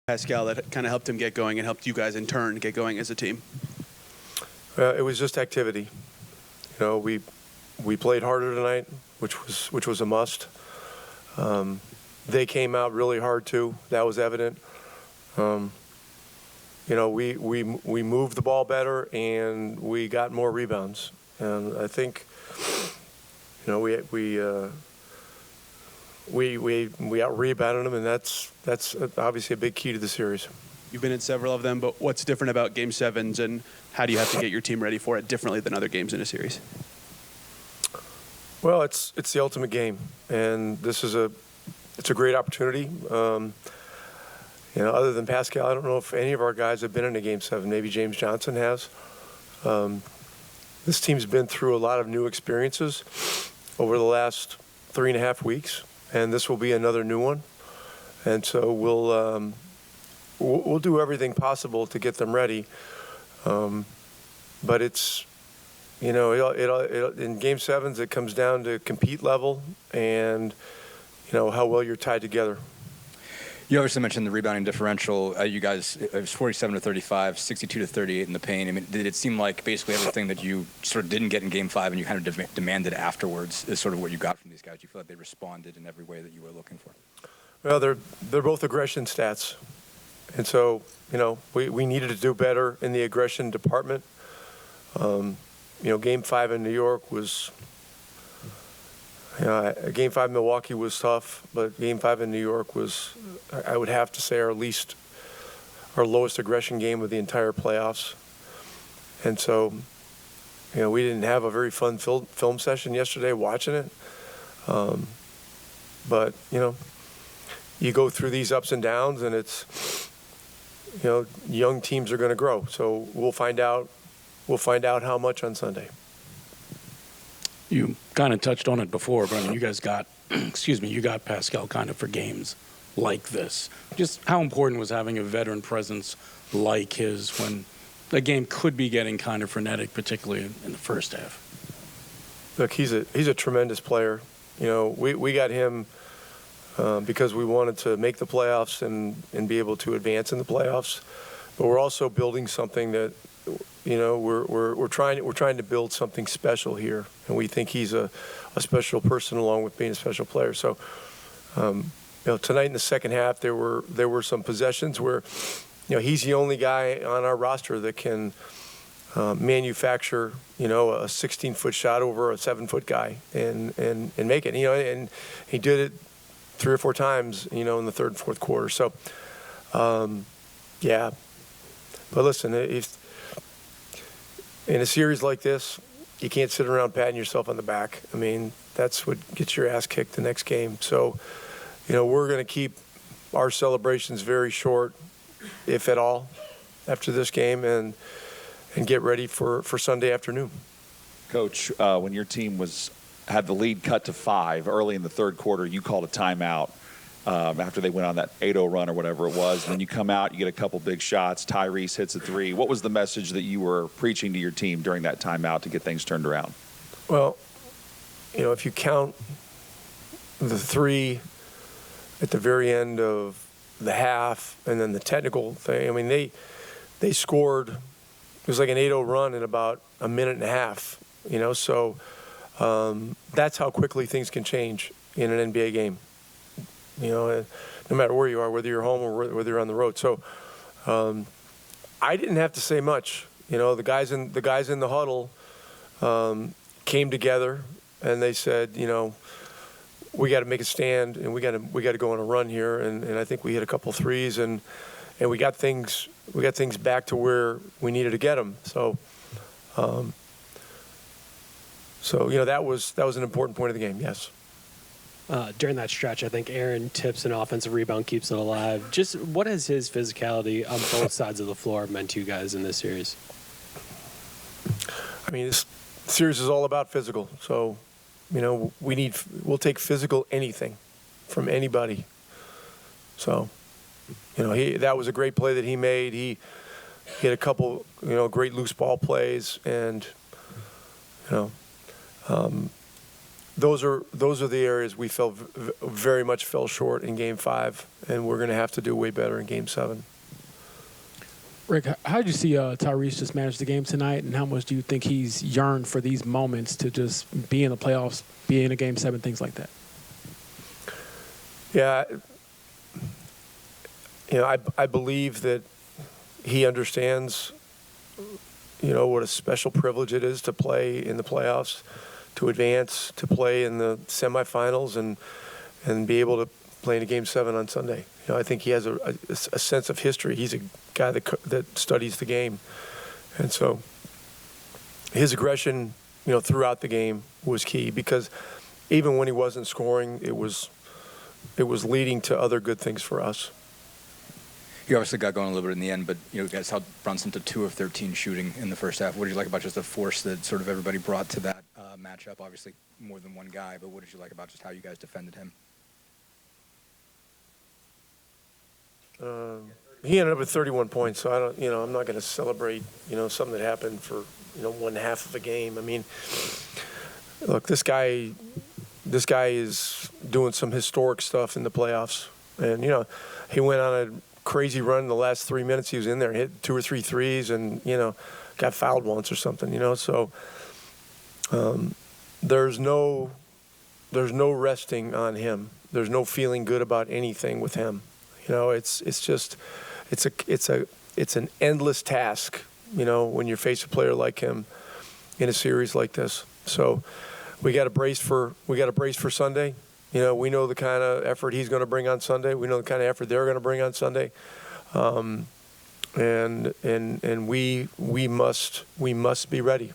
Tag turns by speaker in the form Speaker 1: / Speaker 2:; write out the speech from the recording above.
Speaker 1: Pascal that kind of helped him get going and helped you guys in turn get going as a team?
Speaker 2: It was just activity. We played harder tonight, which was a must. They came out really hard too. That was evident. We moved the ball better and we got more rebounds. And I think we out-rebounded them, and that's obviously a big key to the series.
Speaker 1: You've been in several of them, but what's different about Game 7s, and how do you have to get your team ready for it differently than other games in a series?
Speaker 2: Well, it's the ultimate game, and it's a great opportunity. Other than Pascal, I don't know if any of our guys have been in a Game 7. Maybe James Johnson has. This team's been through a lot of new experiences over the last 3.5 weeks, and this will be another new one. And so we'll do everything possible to get them ready. But it's, in Game 7s, it comes down to compete level and, how well you're tied together.
Speaker 3: You obviously mentioned the rebounding differential. You guys, it was 47-35, 62-38 in the paint. I mean, did it seem like basically everything that you sort of didn't get in Game 5 and you kind of demanded afterwards is sort of what you got from these guys? Do you feel like they responded in every way that you were looking for?
Speaker 2: Well, they're both aggression stats. And so, we needed to do better in the aggression department. Game 5 in New York was, Game 5 in Milwaukee was tough, but Game 5 in New York was, I would have to say, our lowest aggression game of the entire playoffs. And so, we didn't have a very fun film session yesterday watching it. But, you go through these ups and downs, and it's, young teams are going to grow. So we'll find out how much on Sunday.
Speaker 4: You kind of touched on it before, but I mean, you guys got, you got Pascal kind of for games like this. Just how important was having a veteran presence like his when the game could be getting kind of frenetic, particularly in the first half?
Speaker 2: Look, he's a tremendous player. We got him because we wanted to make the playoffs and be able to advance in the playoffs. But we're also building something that, we're trying to build something special here, and we think he's a special person along with being a special player. So, tonight in the second half, there were some possessions where, he's the only guy on our roster that can manufacture, a 16-foot shot over a 7-foot guy and make it. And he did it 3 or 4 times, in the third and fourth quarter. So, yeah. But listen, if in a series like this, you can't sit around patting yourself on the back. I mean, that's what gets your ass kicked the next game. So, we're going to keep our celebrations very short, if at all, after this game, and get ready for Sunday afternoon.
Speaker 5: Coach, when your team had the lead cut to 5 early in the third quarter, you called a timeout after they went on that 8-0 run or whatever it was. And then you come out, you get a couple big shots. Tyrese hits a 3. What was the message that you were preaching to your team during that timeout to get things turned around? Well,
Speaker 2: if you count the 3 at the very end of the half and then the technical thing, I mean, they scored. It was like an 8-0 run in about a minute and a half, So that's how quickly things can change in an NBA game. No matter where you are, whether you're home or whether you're on the road. So I didn't have to say much. The guys in the huddle came together and they said, we got to make a stand and we got to go on a run here. And I think we hit a couple threes and we got things back to where we needed to get them. So that was an important point of the game. Yes.
Speaker 6: During that stretch, I think Aaron tips an offensive rebound, keeps it alive. Just what has his physicality on both sides of the floor meant to you guys in this series?
Speaker 2: I mean, this series is all about physical. So, we'll take physical anything from anybody. So, that was a great play that he made. He had a couple, great loose ball plays, and those are the areas we very much fell short in Game 5, and we're going to have to do way better in Game 7.
Speaker 7: Rick, how did you see Tyrese just manage the game tonight, and how much do you think he's yearned for these moments to just be in the playoffs, be in a Game 7, things like that?
Speaker 2: Yeah, I believe that he understands, what a special privilege it is to play in the playoffs, to advance, to play in the semifinals, and be able to play in a Game 7 on Sunday. I think he has a sense of history. He's a guy that studies the game. And so his aggression, throughout the game was key, because even when he wasn't scoring, it was leading to other good things for us.
Speaker 3: You obviously got going a little bit in the end, but you guys held Brunson to 2 of 13 shooting in the first half. What did you like about just the force that sort of everybody brought to that matchup? Obviously more than one guy, but what did you like about just how you guys defended him?
Speaker 2: He ended up with 31 points, so I'm not going to celebrate, something that happened for, one half of a game. I mean, look, this guy is doing some historic stuff in the playoffs, and he went on a crazy run in the last 3 minutes. He was in there, hit 2 or 3 threes, and got fouled once or something. So there's no resting on him. There's no feeling good about anything with him. It's an endless task, when you face a player like him in a series like this. So we got to brace for Sunday. We know the kind of effort he's going to bring on Sunday. We know the kind of effort they're going to bring on Sunday. And we must be ready.